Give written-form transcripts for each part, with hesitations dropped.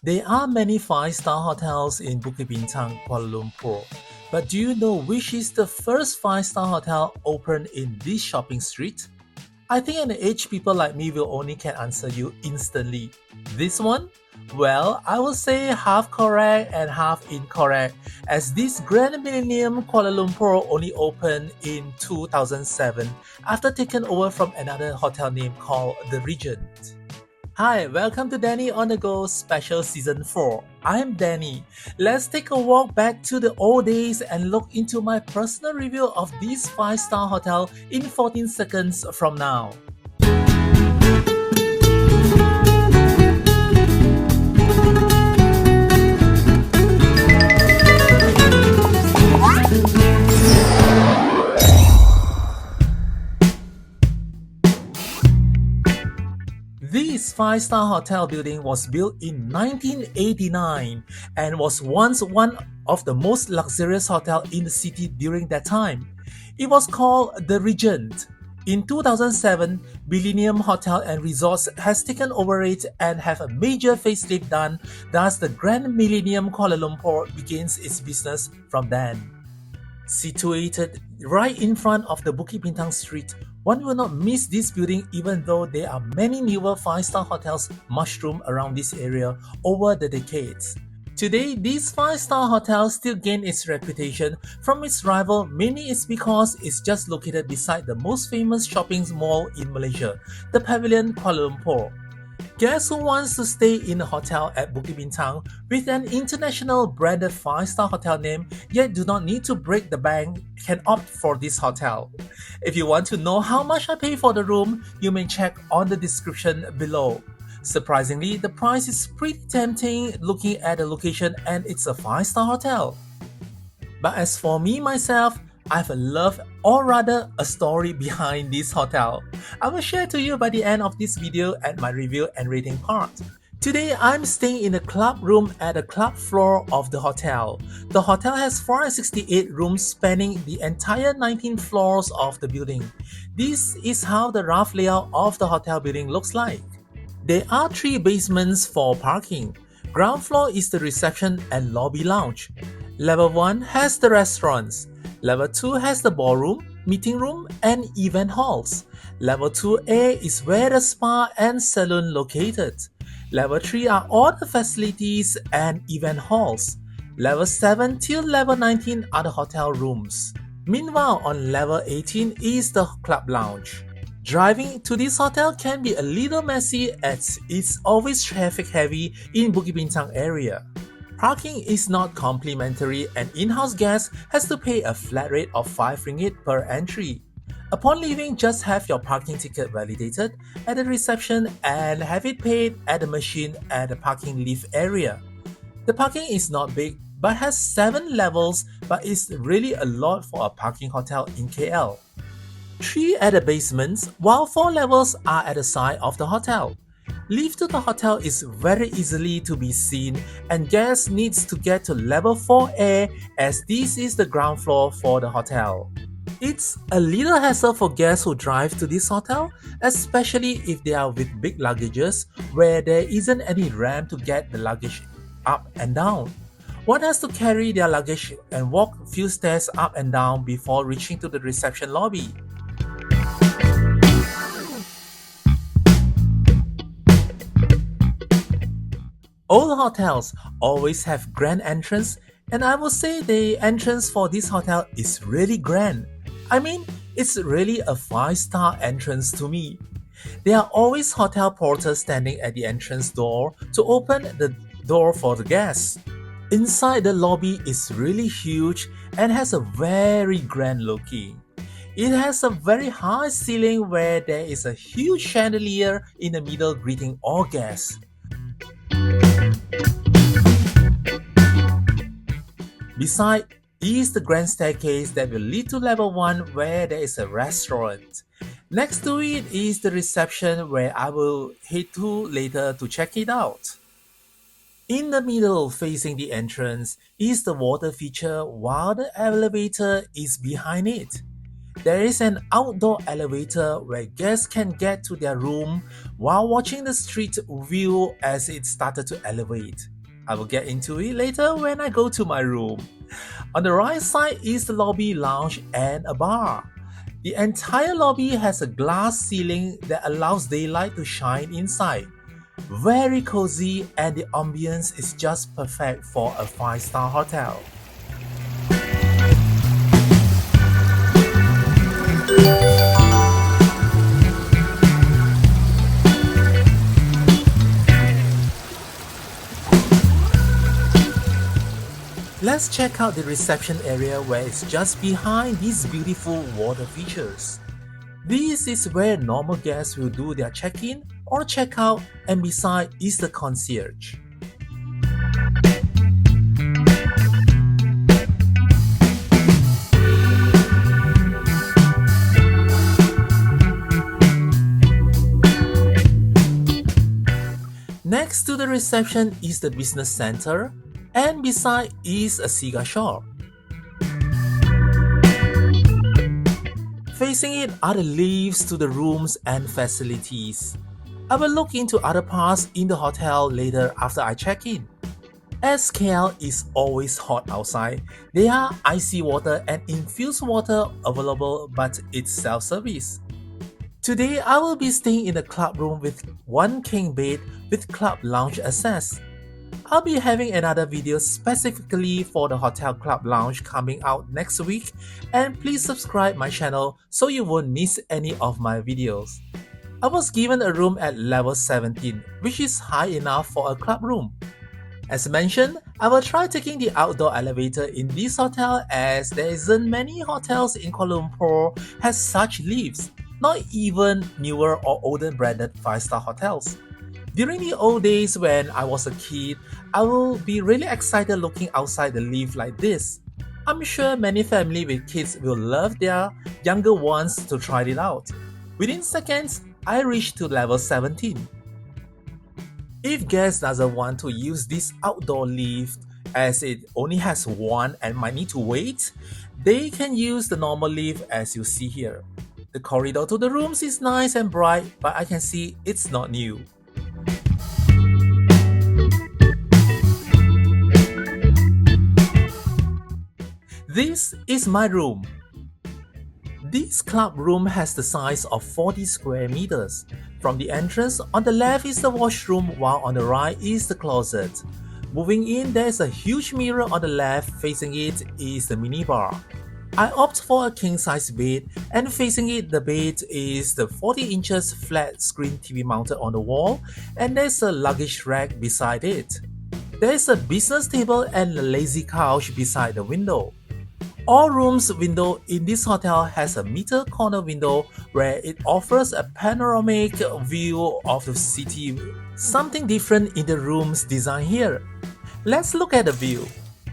There are many five-star hotels in Bukit Bintang, Kuala Lumpur. But do you know which is the first five-star hotel opened in this shopping street? I think an age people like me will only can answer you instantly. This one? Well, I will say half correct and half incorrect, as this Grand Millennium Kuala Lumpur only opened in 2007 after taken over from another hotel name called the Regent. Hi, welcome to Danny on the Go Special Season 4. I'm Danny. Let's take a walk back to the old days and look into my personal review of this 5-star hotel in 14 seconds from now. This 5-star hotel building was built in 1989 and was once one of the most luxurious hotels in the city during that time. It was called the Regent. In 2007, Millennium Hotel and Resorts has taken over it and have a major facelift done, thus the Grand Millennium Kuala Lumpur begins its business from then. Situated right in front of the Bukit Bintang street, one will not miss this building even though there are many newer 5-star hotels mushroom around this area over the decades. Today, this 5-star hotel still gains its reputation from its rival, mainly it's because it's just located beside the most famous shopping mall in Malaysia, the Pavilion Kuala Lumpur. Guests who wants to stay in a hotel at Bukit Bintang with an international branded 5-star hotel name yet do not need to break the bank can opt for this hotel. If you want to know how much I pay for the room, you may check on the description below. Surprisingly, the price is pretty tempting looking at the location and it's a 5-star hotel. But as for me myself, I have a love or rather a story behind this hotel. I will share to you by the end of this video at my review and rating part. Today, I'm staying in the club room at the club floor of the hotel. The hotel has 468 rooms spanning the entire 19 floors of the building. This is how the rough layout of the hotel building looks like. There are 3 basements for parking. Ground floor is the reception and lobby lounge. Level 1 has the restaurants. Level 2 has the ballroom, meeting room, and event halls. Level 2A is where the spa and salon located. Level 3 are all the facilities and event halls. Level 7 till level 19 are the hotel rooms. Meanwhile, on level 18 is the club lounge. Driving to this hotel can be a little messy as it's always traffic heavy in Bukit Bintang area. Parking is not complimentary and in-house guests has to pay a flat rate of 5 ringgit per entry. Upon leaving, just have your parking ticket validated at the reception and have it paid at the machine at the parking lift area. The parking is not big but has 7 levels, but is really a lot for a parking hotel in KL. 3 at the basements, while 4 levels are at the side of the hotel. Lift to the hotel is very easily to be seen and guests needs to get to level 4A as this is the ground floor for the hotel. It's a little hassle for guests who drive to this hotel, especially if they are with big luggages where there isn't any ramp to get the luggage up and down. One has to carry their luggage and walk a few stairs up and down before reaching to the reception lobby. Old hotels always have grand entrance, and I would say the entrance for this hotel is really grand. I mean, it's really a 5-star entrance to me. There are always hotel porters standing at the entrance door to open the door for the guests. Inside the lobby is really huge and has a very grand looking. It has a very high ceiling where there is a huge chandelier in the middle greeting all guests. Beside is the grand staircase that will lead to level 1 where there is a restaurant. Next to it is the reception where I will head to later to check it out. In the middle facing the entrance is the water feature while the elevator is behind it. There is an outdoor elevator where guests can get to their room while watching the street view as it started to elevate. I will get into it later when I go to my room. On the right side is the lobby lounge and a bar. The entire lobby has a glass ceiling that allows daylight to shine inside. Very cozy, and the ambience is just perfect for a 5-star hotel. Let's check out the reception area where it's just behind these beautiful water features. This is where normal guests will do their check-in or check-out, and beside is the concierge. Next to the reception is the business center, and beside is a cigar shop. Facing it are the lifts to the rooms and facilities. I will look into other parts in the hotel later after I check in. As KL is always hot outside, there are icy water and infused water available, but it's self-service. Today I will be staying in a club room with one king bed with club lounge access. I'll be having another video specifically for the hotel club lounge coming out next week, and please subscribe my channel so you won't miss any of my videos. I was given a room at level 17, which is high enough for a club room. As mentioned, I will try taking the outdoor elevator in this hotel as there isn't many hotels in Kuala Lumpur has such lifts, not even newer or older branded 5-star hotels. During the old days when I was a kid, I will be really excited looking outside the lift like this. I'm sure many families with kids will love their younger ones to try it out. Within seconds, I reached to level 17. If guests doesn't want to use this outdoor lift as it only has one and might need to wait, they can use the normal lift as you see here. The corridor to the rooms is nice and bright, but I can see it's not new. This is my room. This club room has the size of 40 square meters. From the entrance, on the left is the washroom, while on the right is the closet. Moving in, there is a huge mirror on the left. Facing it is the minibar. I opt for a king-size bed, and facing it, the bed is the 40 inches flat screen TV mounted on the wall, and there's a luggage rack beside it. There is a business table and a lazy couch beside the window. All rooms' window in this hotel has a meter corner window where it offers a panoramic view of the city. Something different in the room's design here. Let's look at the view.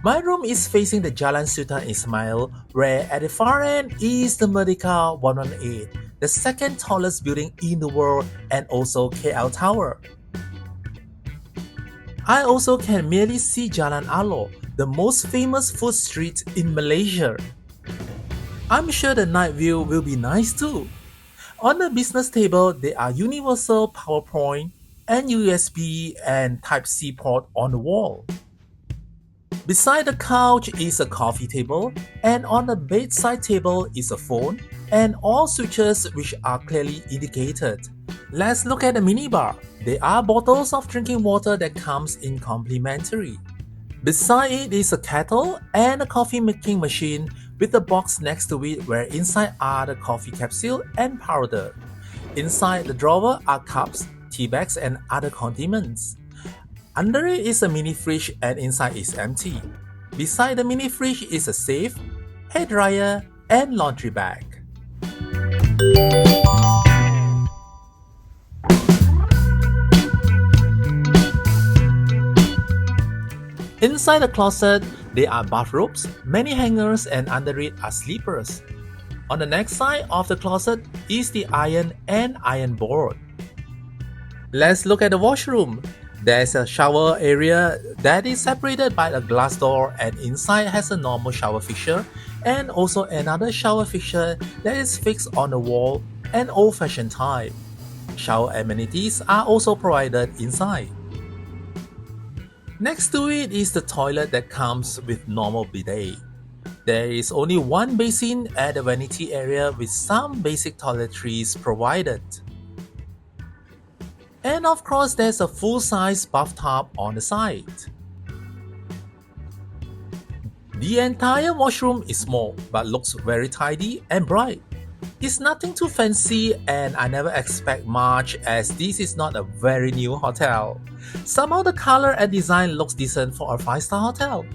My room is facing the Jalan Sultan Ismail, where at the far end is the Merdeka 118, the second tallest building in the world, and also KL Tower. I also can merely see Jalan Alo, the most famous food street in Malaysia. I'm sure the night view will be nice too. On the business table, there are universal PowerPoint and USB and Type-C port on the wall. Beside the couch is a coffee table, and on the bedside table is a phone and all switches which are clearly indicated. Let's look at the minibar. There are bottles of drinking water that comes in complimentary. Beside it is a kettle and a coffee making machine with a box next to it where inside are the coffee capsule and powder. Inside the drawer are cups, tea bags and other condiments. Under it is a mini fridge and inside is empty. Beside the mini fridge is a safe, hair dryer and laundry bag. Inside the closet, there are bathrobes, many hangers, and under it are sleepers. On the next side of the closet is the iron and iron board. Let's look at the washroom. There's a shower area that is separated by a glass door, and inside has a normal shower fixture and also another shower fixture that is fixed on the wall and old-fashioned type. Shower amenities are also provided inside. Next to it is the toilet that comes with normal bidet. There is only one basin at the vanity area with some basic toiletries provided. And of course there's a full-size bathtub on the side. The entire washroom is small but looks very tidy and bright. It's nothing too fancy and I never expect much as this is not a very new hotel. Somehow the color and design looks decent for a 5-star hotel.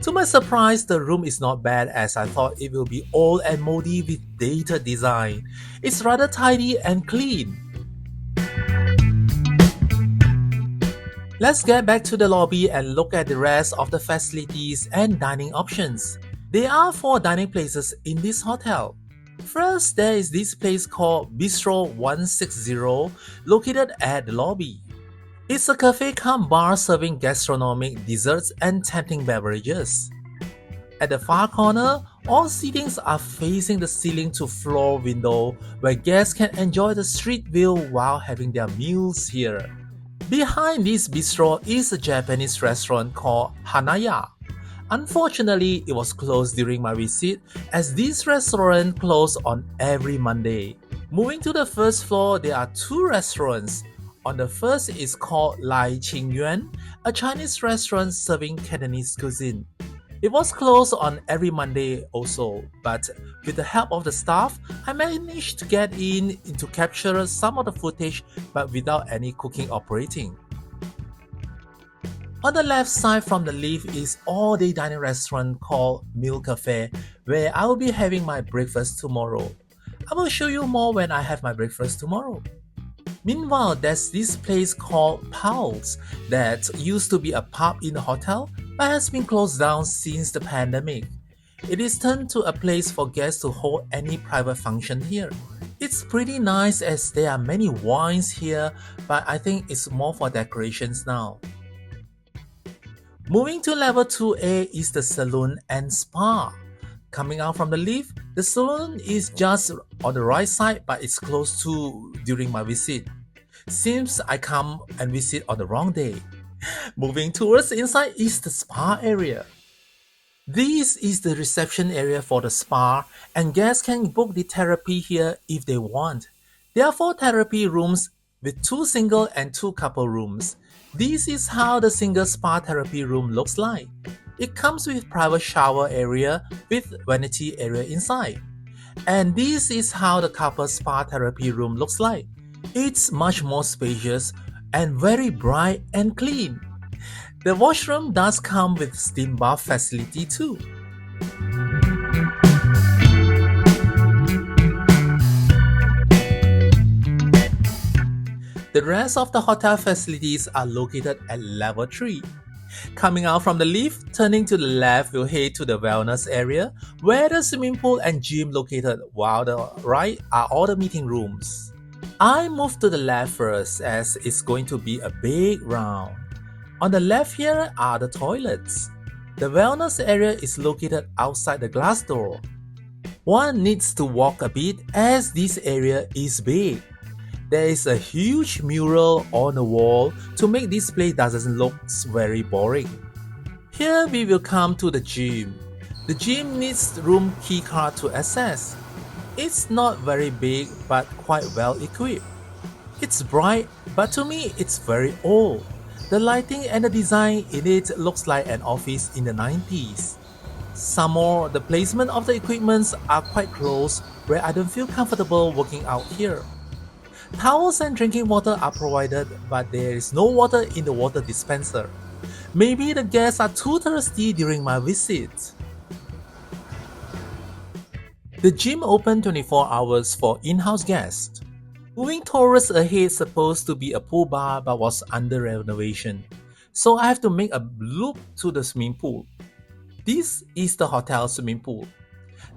To my surprise, the room is not bad as I thought it will be old and moldy with dated design. It's rather tidy and clean. Let's get back to the lobby and look at the rest of the facilities and dining options. There are 4 dining places in this hotel. First, there is this place called Bistro 160 located at the lobby. It's a cafe cum bar serving gastronomic desserts and tempting beverages. At the far corner, all seatings are facing the ceiling to floor window where guests can enjoy the street view while having their meals here. Behind this bistro is a Japanese restaurant called Hanaya. Unfortunately, it was closed during my visit as this restaurant closed on every Monday. Moving to the first floor, there are 2 restaurants. On the first is called Lai Qing Yuan, a Chinese restaurant serving Cantonese cuisine. It was closed on every Monday also, but with the help of the staff, I managed to get in to capture some of the footage but without any cooking operating. On the left side from the lift is all-day dining restaurant called Meal Cafe, where I will be having my breakfast tomorrow. I will show you more when I have my breakfast tomorrow. Meanwhile, there's this place called Pulse that used to be a pub in the hotel but has been closed down since the pandemic. It is turned to a place for guests to hold any private function here. It's pretty nice as there are many wines here, but I think it's more for decorations now. Moving to level 2A is the salon and spa. Coming out from the lift, the salon is just on the right side but it's closed too during my visit. Seems I come and visit on the wrong day. Moving towards the inside is the spa area. This is the reception area for the spa and guests can book the therapy here if they want. There are 4 therapy rooms with 2 single and 2 couple rooms. This is how the single spa therapy room looks like. It comes with private shower area with vanity area inside. And this is how the couple spa therapy room looks like. It's much more spacious and very bright and clean. The washroom does come with steam bath facility too. The rest of the hotel facilities are located at level 3. Coming out from the lift, turning to the left will head to the wellness area where the swimming pool and gym located, while the right are all the meeting rooms. I moved to the left first as it's going to be a big round. On the left here are the toilets. The wellness area is located outside the glass door. One needs to walk a bit as this area is big. There is a huge mural on the wall to make this place doesn't look very boring. Here we will come to the gym. The gym needs room keycard to access. It's not very big but quite well equipped. It's bright but to me it's very old. The lighting and the design in it looks like an office in the 90s. Some more, the placement of the equipments are quite close where I don't feel comfortable working out here. Towels and drinking water are provided, but there is no water in the water dispenser. Maybe the guests are too thirsty during my visit. The gym opened 24 hours for in-house guests. Moving towards ahead supposed to be a pool bar but was under renovation, so I have to make a loop to the swimming pool. This is the hotel swimming pool.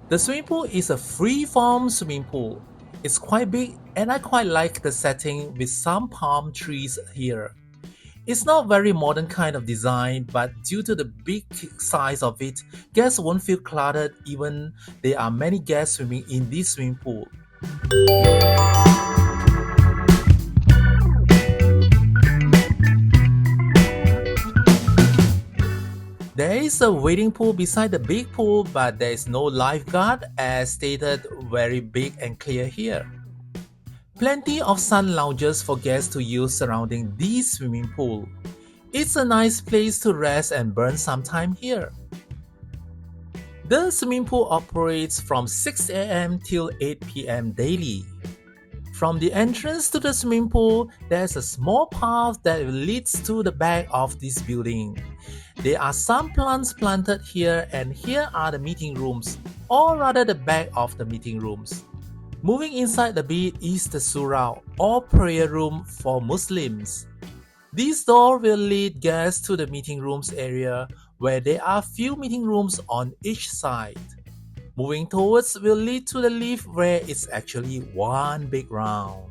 The swimming pool is a free-form swimming pool. It's quite big and I quite like the setting with some palm trees here. It's not very modern kind of design, but due to the big size of it, guests won't feel cluttered even there are many guests swimming in this swimming pool. There is a wading pool beside the big pool, but there is no lifeguard as stated very big and clear here. Plenty of sun lounges for guests to use surrounding the swimming pool. It's a nice place to rest and burn some time here. The swimming pool operates from 6 a.m. till 8 p.m. daily. From the entrance to the swimming pool, there's a small path that leads to the back of this building. There are some plants planted here, and here are the meeting rooms, or rather the back of the meeting rooms. Moving inside a bit is the surau, or prayer room for Muslims. This door will lead guests to the meeting rooms area, where there are few meeting rooms on each side. Moving towards will lead to the lift where it's actually one big round.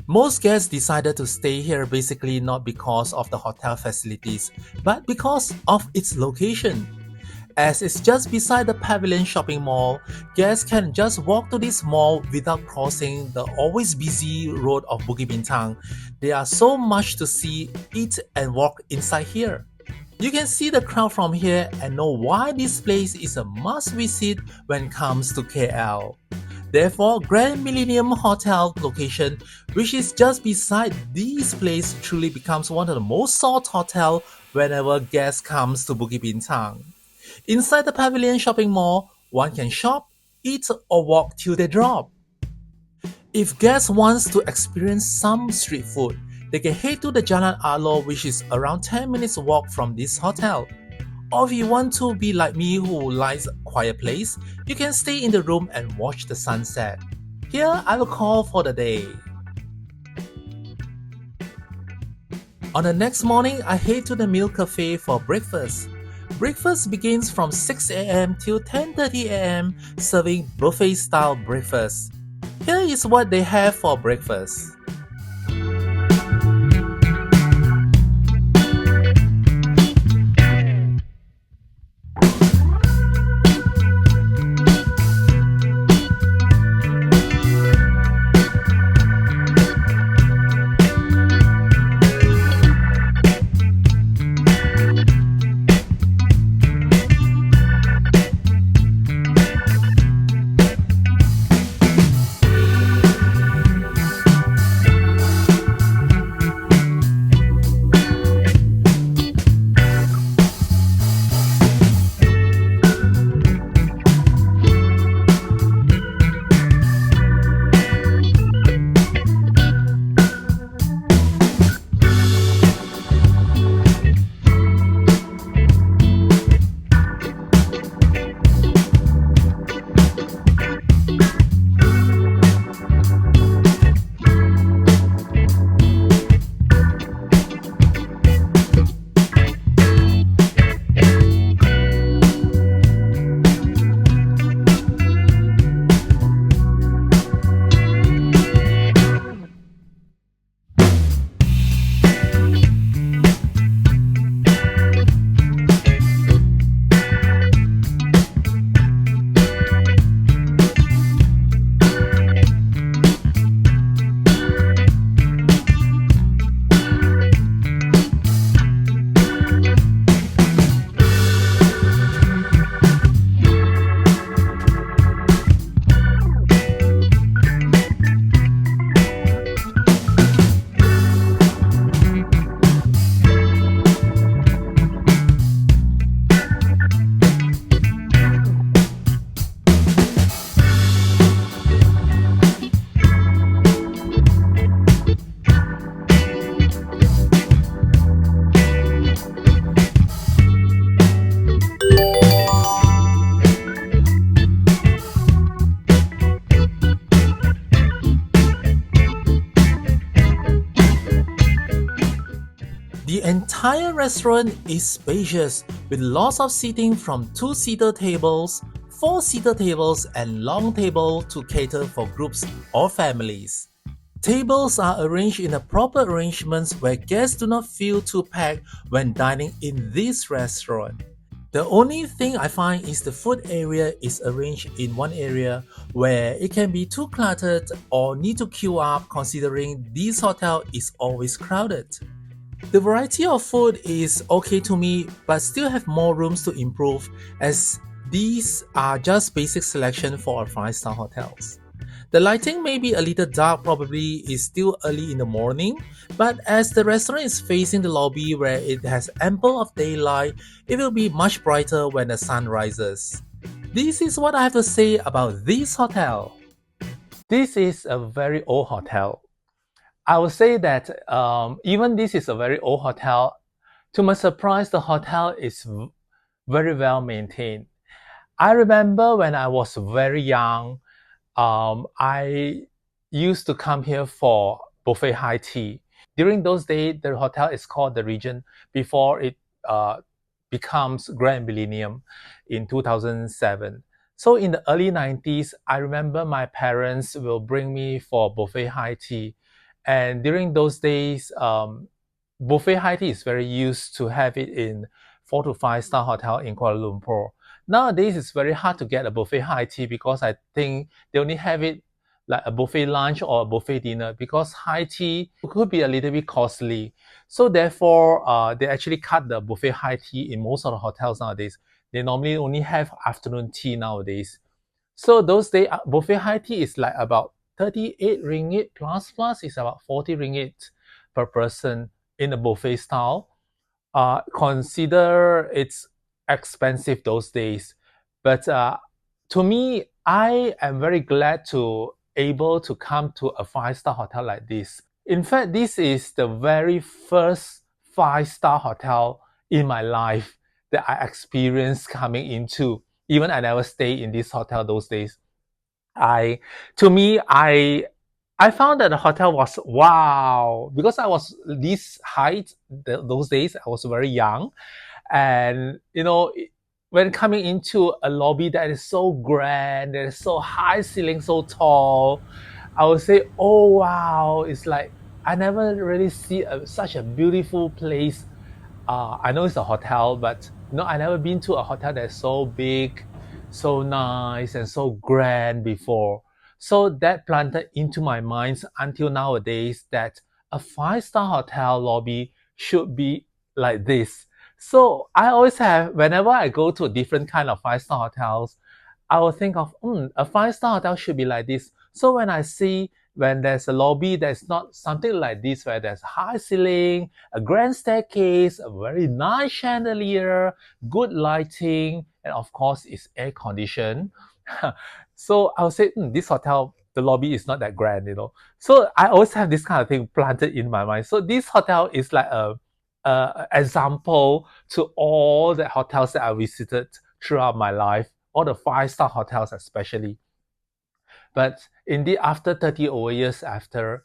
Most guests decided to stay here basically not because of the hotel facilities, but because of its location. As it's just beside the Pavilion shopping mall, guests can just walk to this mall without crossing the always busy road of Bukit Bintang. There are so much to see, eat and walk inside here. You can see the crowd from here and know why this place is a must visit when it comes to KL. Therefore, Grand Millennium Hotel location, which is just beside this place, truly becomes one of the most sought hotels whenever guests comes to Bukit Bintang. Inside the Pavilion shopping mall, one can shop, eat or walk till they drop. If guests wants to experience some street food, they can head to the Jalan Alo, which is around 10 minutes walk from this hotel. Or if you want to be like me who likes a quiet place, you can stay in the room and watch the sunset. Here I will call for the day. On the next morning, I head to the Mill Cafe for breakfast. Breakfast begins from 6 a.m. till 10:30 a.m. serving buffet-style breakfast. Here is what they have for breakfast. The entire restaurant is spacious with lots of seating from 2-seater tables, 4-seater tables and long table to cater for groups or families. Tables are arranged in a proper arrangements where guests do not feel too packed when dining in this restaurant. The only thing I find is the food area is arranged in one area where it can be too cluttered or need to queue up considering this hotel is always crowded. The variety of food is okay to me but still have more rooms to improve as these are just basic selection for a 5-star hotels. The lighting may be a little dark, probably is still early in the morning, but as the restaurant is facing the lobby where it has ample of daylight, it will be much brighter when the sun rises. This is what I have to say about this hotel. This is a very old hotel. I would say that even this is a very old hotel, to my surprise, the hotel is very well maintained. I remember when I was very young, I used to come here for buffet high tea. During those days, the hotel is called the Regent before it becomes Grand Millennium in 2007. So in the early 90s, I remember my parents will bring me for buffet high tea. And during those days, buffet high tea is very used to have it in 4 to 5 star hotel in Kuala Lumpur. Nowadays, it's very hard to get a buffet high tea because I think they only have it like a buffet lunch or a buffet dinner because high tea could be a little bit costly. So therefore, they actually cut the buffet high tea in most of the hotels nowadays. They normally only have afternoon tea nowadays. So those days, buffet high tea is like about 38 ringgit plus is about 40 ringgit per person in the buffet style. Consider it's expensive those days, but to me, I am very glad to able to come to a 5-star hotel like this. In fact, this is the very first 5-star hotel in my life that I experienced coming into. Even I never stayed in this hotel those days. I to me I found that the hotel was wow because I was this height those days. I was very young, and when coming into a lobby that is so grand, that is so high ceiling, so tall, I would say, oh wow, it's like I never really see such a beautiful place. I know it's a hotel, but I never been to a hotel that's so big, so nice, and so grand before. So that planted into my mind until nowadays that a 5-star hotel lobby should be like this. So I always have, whenever I go to different kind of 5-star hotels, I will think of, a 5-star hotel should be like this. So when I see when there's a lobby that's not something like this, where there's high ceiling, a grand staircase, a very nice chandelier, good lighting, and of course, it's air conditioned. So I would say, this hotel, the lobby is not that grand. So I always have this kind of thing planted in my mind. So this hotel is like a example to all the hotels that I visited throughout my life, all the 5-star hotels especially. But indeed, after 30 over years after,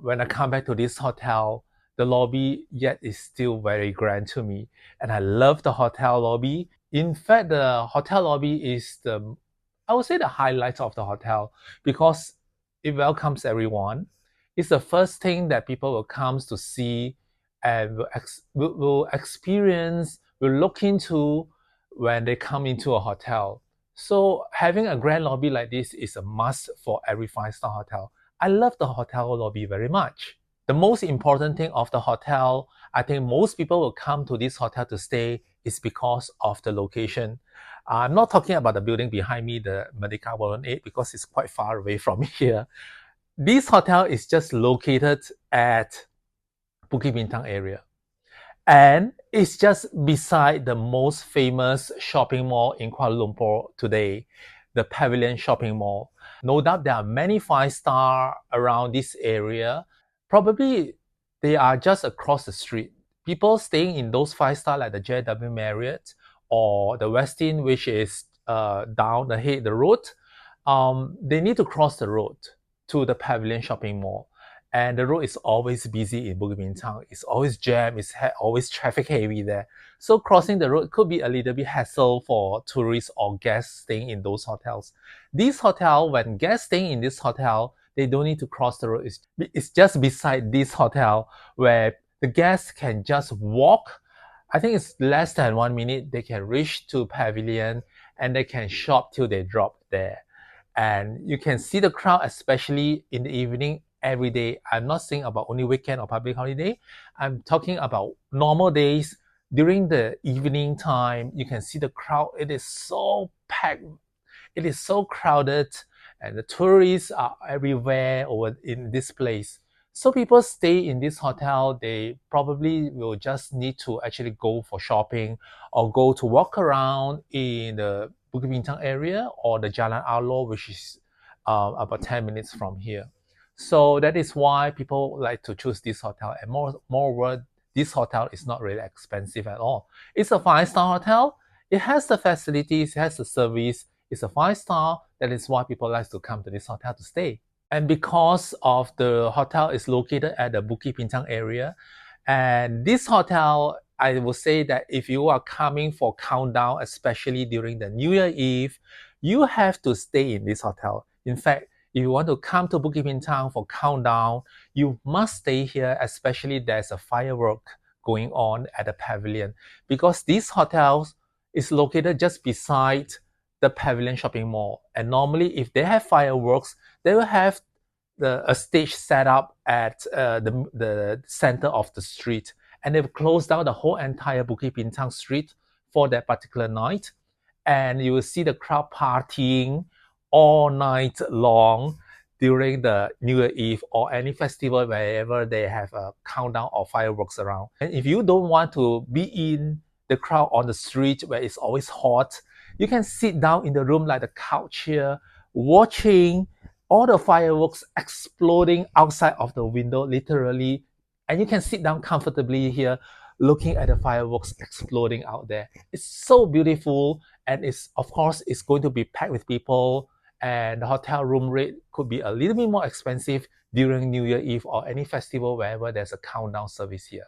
when I come back to this hotel, the lobby yet is still very grand to me. And I love the hotel lobby. In fact, the hotel lobby is I would say the highlight of the hotel because it welcomes everyone. It's the first thing that people will come to see and will experience, will look into when they come into a hotel. So having a grand lobby like this is a must for every 5-star hotel. I love the hotel lobby very much. The most important thing of the hotel, I think most people will come to this hotel to stay is because of the location. I'm not talking about the building behind me, the Merdeka 118, because it's quite far away from here. This hotel is just located at Bukit Bintang area. And it's just beside the most famous shopping mall in Kuala Lumpur today, the Pavilion Shopping Mall. No doubt there are many 5-star around this area. Probably they are just across the street. People staying in those 5-star like the JW Marriott or the Westin, which is down the road, they need to cross the road to the Pavilion Shopping Mall. And the road is always busy in Bukit Bintang. It's always jammed. It's always traffic heavy there. So crossing the road could be a little bit hassle for tourists or guests staying in those hotels. This hotel, when guests staying in this hotel, They don't need to cross the road. It's just beside this hotel where the guests can just walk. I think it's less than 1 minute. They can reach to Pavilion and they can shop till they drop there. And you can see the crowd, especially in the evening every day. I'm not saying about only weekend or public holiday. I'm talking about normal days. During the evening time, you can see the crowd. It is so packed. It is so crowded, and the tourists are everywhere over in this place. So people stay in this hotel, they probably will just need to actually go for shopping or go to walk around in the Bukit Bintang area or the Jalan Alor, which is about 10 minutes from here. So that is why people like to choose this hotel. And moreover, this hotel is not really expensive at all. It's a five-star hotel. It has the facilities, it has the service. It's a five-star. That is why people like to come to this hotel to stay. And because of the hotel is located at the Bukit Bintang area, and this hotel, I will say that if you are coming for countdown, especially during the New Year Eve, you have to stay in this hotel. In fact, if you want to come to Bukit Bintang for countdown, you must stay here, especially there's a firework going on at the pavilion, because this hotel is located just beside the Pavilion shopping mall. And normally, if they have fireworks, they will have a stage set up at the center of the street. And they've closed down the whole entire Bukit Bintang street for that particular night. And you will see the crowd partying all night long during the New Year Eve or any festival wherever they have a countdown or fireworks around. And if you don't want to be in the crowd on the street where it's always hot, you can sit down in the room like the couch here, watching all the fireworks exploding outside of the window, literally. And you can sit down comfortably here, looking at the fireworks exploding out there. It's so beautiful, and it's, of course, it's going to be packed with people, and the hotel room rate could be a little bit more expensive during New Year Eve or any festival wherever there's a countdown service here.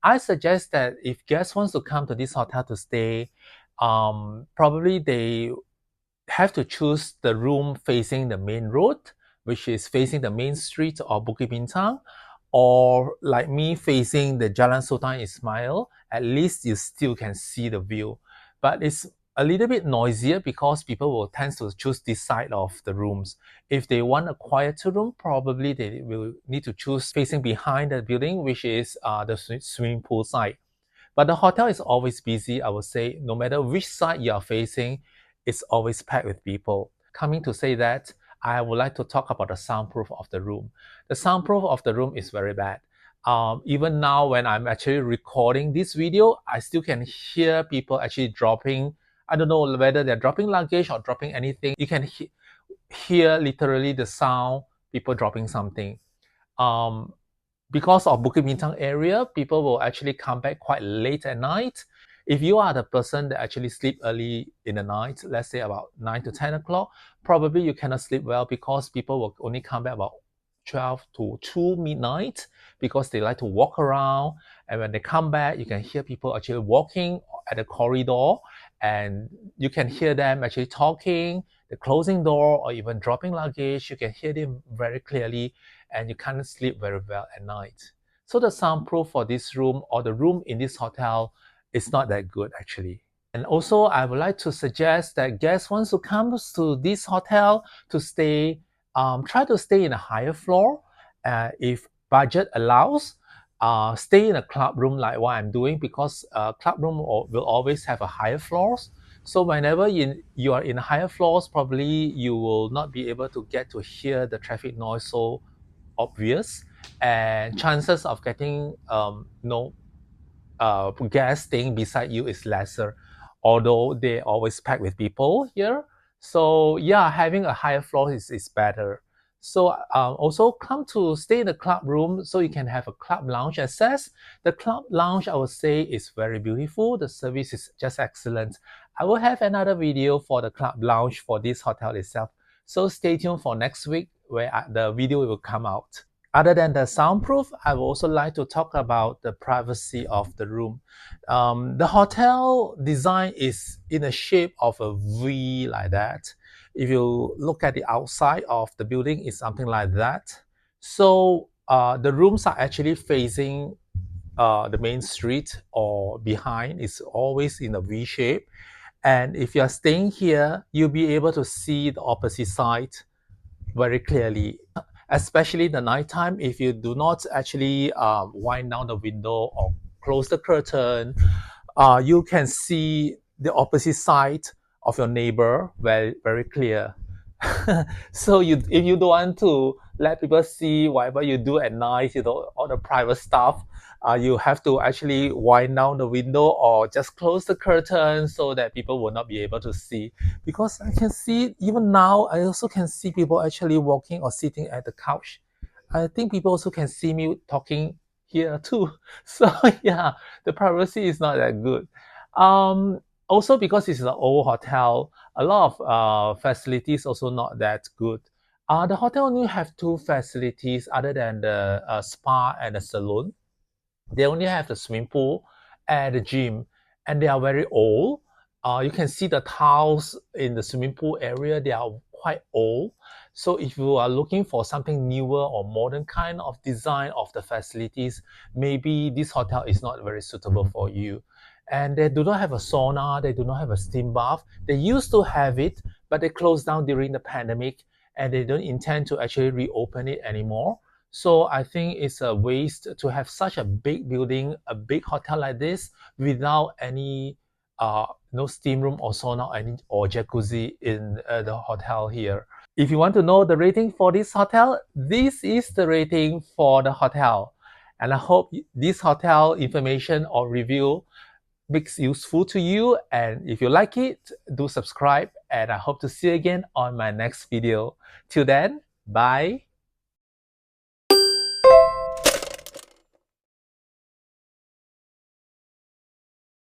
I suggest that if guests wants to come to this hotel to stay, probably they have to choose the room facing the main road, which is facing the main street of Bukit Bintang, or like me facing the Jalan Sultan Ismail. At least you still can see the view. But it's a little bit noisier because people will tend to choose this side of the rooms. If they want a quieter room, probably they will need to choose facing behind the building, which is the swimming pool side. But the hotel is always busy, I would say. No matter which side you are facing, it's always packed with people. Coming to say that, I would like to talk about the soundproof of the room. The soundproof of the room is very bad. Even now, when I'm actually recording this video, I still can hear people actually dropping. I don't know whether they're dropping luggage or dropping anything. You can hear literally the sound, people dropping something. Because of Bukit Bintang area, people will actually come back quite late at night. If you are the person that actually sleep early in the night, let's say about 9 to 10 o'clock, probably you cannot sleep well because people will only come back about 12 to 2 midnight because they like to walk around. And when they come back, you can hear people actually walking at the corridor, and you can hear them actually talking, the closing door, or even dropping luggage. You can hear them very clearly, and you can't sleep very well at night. So the soundproof for this room or the room in this hotel is not that good actually. And also, I would like to suggest that guests wants to come to this hotel to stay, try to stay in a higher floor. If budget allows, stay in a club room like what I'm doing, because club room will always have a higher floors. So whenever you are in higher floors, probably you will not be able to get to hear the traffic noise so obvious, and chances of getting guests staying beside you is lesser, although they always packed with people here. So yeah, having a higher floor is better. So also come to stay in the club room so you can have a club lounge access. The club lounge, I would say, is very beautiful. The service is just excellent. I will have another video for the club lounge for this hotel itself. So stay tuned for next week where the video will come out. Other than the soundproof, I would also like to talk about the privacy of the room. The hotel design is in a shape of a V like that. If you look at the outside of the building, it's something like that. So the rooms are actually facing the main street or behind. It's always in a V shape. And if you're staying here, you'll be able to see the opposite side very clearly, especially the nighttime. If you do not actually wind down the window or close the curtain, you can see the opposite side of your neighbor very, very clear. So if you don't want to let people see whatever you do at night, all the private stuff, you have to actually wind down the window or just close the curtain so that people will not be able to see. Because I can see even now, I also can see people actually walking or sitting at the couch. I think people also can see me talking here too. So yeah, the privacy is not that good. Also because it's an old hotel, a lot of facilities also not that good. The hotel only have two facilities other than the spa and the salon. They only have the swimming pool and the gym, and they are very old. You can see the tiles in the swimming pool area, they are quite old. So if you are looking for something newer or modern kind of design of the facilities, maybe this hotel is not very suitable for you. And they do not have a sauna, they do not have a steam bath. They used to have it, but they closed down during the pandemic and they don't intend to actually reopen it anymore. So I think it's a waste to have such a big building, a big hotel like this without any no steam room or sauna or jacuzzi in the hotel here. If you want to know the rating for this hotel, this is the rating for the hotel. And I hope this hotel information or review makes useful to you. And if you like it, do subscribe. And I hope to see you again on my next video. Till then, bye.